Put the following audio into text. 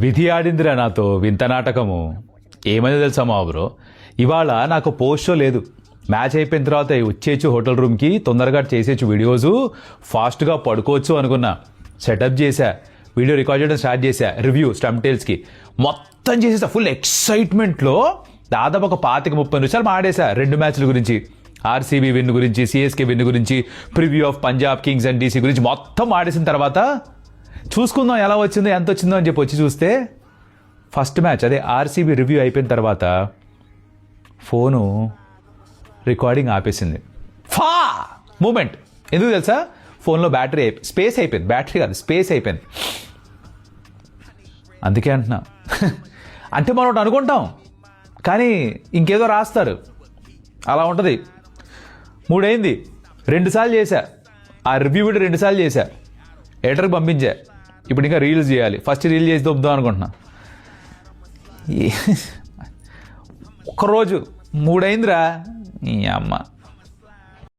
విధి ఆడిందిరా నాతో వింత నాటకము. ఏమైందో తెలుసా మా బ్రో, ఇవాళ నాకు పోస్ట్ షో లేదు. మ్యాచ్ అయిపోయిన తర్వాత వచ్చేయచ్చు హోటల్ రూమ్కి, తొందరగా చేసేయచ్చు వీడియోసు, ఫాస్ట్గా పడుకోవచ్చు అనుకున్నా. సెటప్ చేశా, వీడియో రికార్డ్ చేయడం స్టార్ట్ చేశా, రివ్యూ స్టంప్ టేల్స్కి మొత్తం చేసేసా. ఫుల్ ఎక్సైట్మెంట్లో దాదాపు ఒక 25-30 నిమిషాలు మాడేశా 2 మ్యాచ్ల గురించి. ఆర్సీబీ విన్ గురించి, సిఎస్కే విన్ గురించి, preview of Punjab Kings and DC గురించి మొత్తం ఆడేసిన తర్వాత చూసుకుందాం ఎలా వచ్చిందో ఎంత వచ్చిందో అని చెప్పి వచ్చి చూస్తే ఫస్ట్ మ్యాచ్ అదే ఆర్సీబీ రివ్యూ అయిపోయిన తర్వాత ఫోను రికార్డింగ్ ఆపేసింది. ఫా మూమెంట్ ఎందుకు తెలుసా, ఫోన్లో బ్యాటరీ స్పేస్ అయిపోయింది. బ్యాటరీ కాదు, స్పేస్ అయిపోయింది. అందుకే అంటున్నా, అంటే మనం ఒకటి అనుకుంటాం కానీ ఇంకేదో రాస్తారు, అలా ఉంటుంది. 3 అయింది, 2 సార్లు చేశా ఆ రివ్యూ వీడియో, 2 సార్లు చేశా, ఎడిటర్కి పంపించా. ఇప్పుడు ఇంకా రీల్స్ చేయాలి, ఫస్ట్ రీల్ చేసి దొబ్బుదాం అనుకుంటున్నా. ఒక్కరోజు 3 అయిందిరా ఈ అమ్మ.